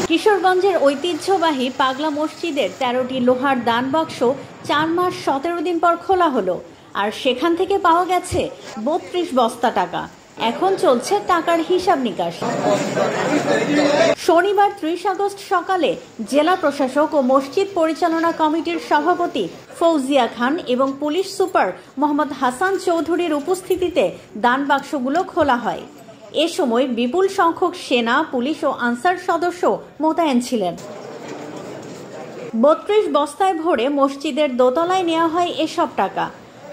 কিশোরগঞ্জের ঐতিহ্যবাহী পাগলা মসজিদের ১৩টি লোহার দান বাক্স ৪ মাস ১৭ দিন পর খোলা হলো, আর সেখান থেকে পাওয়া গেছে ৩২ বস্তা টাকা। এখন চলছে টাকার হিসাব নিকাশ। শনিবার ৩০ আগস্ট সকালে জেলা প্রশাসক ও মসজিদ পরিচালনা কমিটির সভাপতি ফৌজিয়া খান এবং পুলিশ সুপার মোহাম্মদ হাসান চৌধুরীর উপস্থিতিতে দান বাক্সগুলো খোলা হয়। এ সময় বিপুল সংখ্যক সেনা, পুলিশ ও আনসার সদস্য মোতায়েন ছিলেন। ৩২ বস্তায় ভরে মসজিদের দোতলায় নেওয়া হয় এসব টাকা।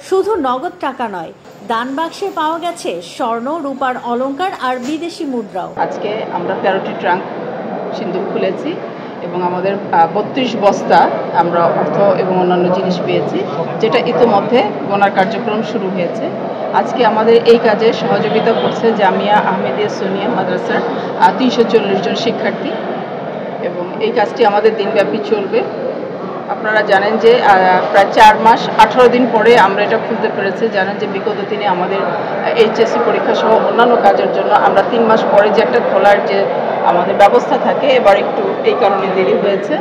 শুধু নগদ টাকা নয়, দান বাক্সে পাওয়া গেছে স্বর্ণ, রূপার অলংকার আর বিদেশি মুদ্রাও। আজকে আমরা 13টি ট্রাঙ্ক সিন্দুক খুলেছি এবং আমাদের 32 বস্তা আমরা অর্থ এবং অন্যান্য জিনিস পেয়েছি, যেটা ইতিমধ্যে গোনার কার্যক্রম শুরু হয়েছে। আজকে আমাদের এই কাজে সহযোগিতা করছে জামিয়া আহমেদিয়া সোনিয়া মাদ্রাসার 340 জন শিক্ষার্থী এবং এই কাজটি আমাদের দিনব্যাপী চলবে। আপনারা জানেন যে প্রায় 4 মাস 18 দিন পরে আমরা এটা খুলতে পেরেছি। জানেন যে বিগত দিনে আমাদের এইচএসসি পরীক্ষা সহ অন্যান্য কাজের জন্য আমরা 3 মাস পরে যে একটা খোলার যে আমাদের ব্যবস্থা থাকে, এবার একটু এই কারণে দেরি হয়েছে।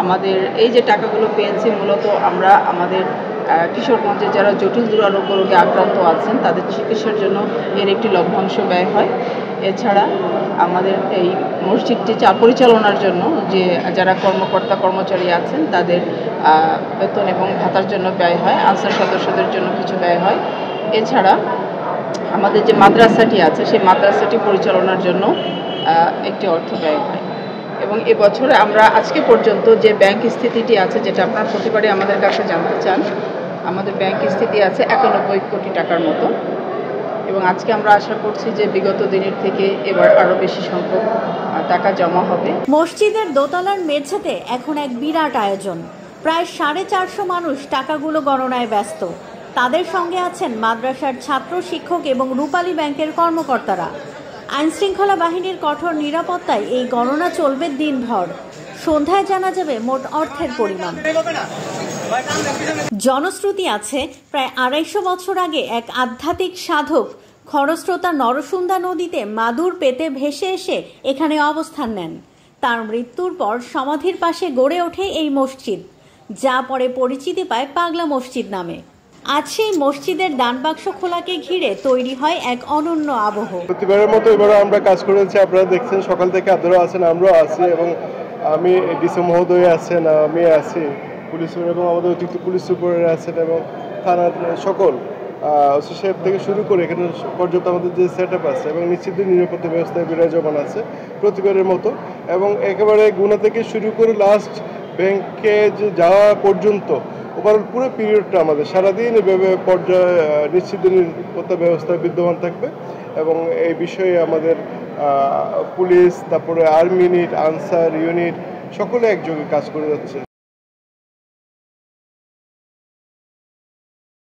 আমাদের এই যে টাকাগুলো পেয়েছি মূলত আমরা আমাদের কিশোরগঞ্জে যারা জটিল দুরারোগ্য রোগে আক্রান্ত আছেন তাদের চিকিৎসার জন্য এর একটি লভ্যাংশ ব্যয় হয়। এছাড়া আমাদের এই মসজিদটি পরিচালনার জন্য যে যারা কর্মকর্তা কর্মচারী আছেন তাদের বেতন এবং ভাতার জন্য ব্যয় হয়, আনসার সদস্যদের জন্য কিছু ব্যয় হয়। এছাড়া আমাদের যে মাদ্রাসাটি আছে সেই মাদ্রাসাটি পরিচালনার জন্য একটি অর্থ ব্যয় হয়। এবং এবছরে আমরা আজকে পর্যন্ত যে ব্যাংক স্থিতিটি আছে, যেটা আপনারা প্রতিবারই আমাদের কাছে জানতে চান, আমাদের ব্যাংক স্থিতি আছে 91 কোটি টাকার মতো এবং আজকে আমরা আশা করছি যে বিগত দিনের থেকে এবার আরও বেশি সংখ্যক টাকা জমা হবে। মসজিদের দোতলার মেঝেতে এখন এক বিরাট আয়োজন। প্রায় 450 মানুষ টাকাগুলো গণনায় ব্যস্ত। তাদের সঙ্গে আছেন মাদ্রাসার ছাত্র, শিক্ষক এবং রূপালী ব্যাংকের কর্মকর্তারা। আইনশৃঙ্খলা বাহিনীর কঠোর নিরাপত্তায় এই গণনা চলবে দিনভর। সন্ধ্যায় জানা যাবে মোট অর্থের পরিমাণ। জনশ্রুতি আছে, প্রায় 250 বছর আগে এক আধ্যাত্মিক সাধক খরস্রোতা নরসুন্দা নদীতে মাদুর পেতে ভেসে এসে এখানে অবস্থান নেন। তার মৃত্যুর পর সমাধির পাশে গড়ে ওঠে এই মসজিদ, যা পরে পরিচিতি পায় পাগলা মসজিদ নামে। আজ সেই মসজিদের দানবাক্স খোলাকে ঘিরে তৈরি হয় এক অনন্য আবহ। প্রতিবারের মতো এবারও আমরা কাজ করেছি। আপনারা দেখছেন সকাল থেকে আপনারাও আছেন, আমরাও আছি এবং আমি ডিসি মহোদয় আছেন, আমি আছি, পুলিশ এবং আমাদের অতিরিক্ত পুলিশ সুপার আছেন এবং থানার সকল ওসি সাহেব থেকে শুরু করে এখানে পর্যন্ত আমাদের যে সেট আপ আছে এবং নিশ্চিত নিরাপত্তা ব্যবস্থায় বিরাজমান আছে প্রতিবারের মতো। এবং একেবারে গুণা থেকে শুরু করে লাস্ট ব্যাংকে যাওয়া পর্যন্ত ওভারঅল পুরো পিরিয়ডটা আমাদের সারাদিন এভাবে পর্যায়ে নিশ্চিত নিরাপত্তা ব্যবস্থা বিদ্যমান থাকবে এবং এই বিষয়ে আমাদের পুলিশ, তারপরে আর্মি ইউনিট, আনসার ইউনিট সকলে একযোগে কাজ করে যাচ্ছে।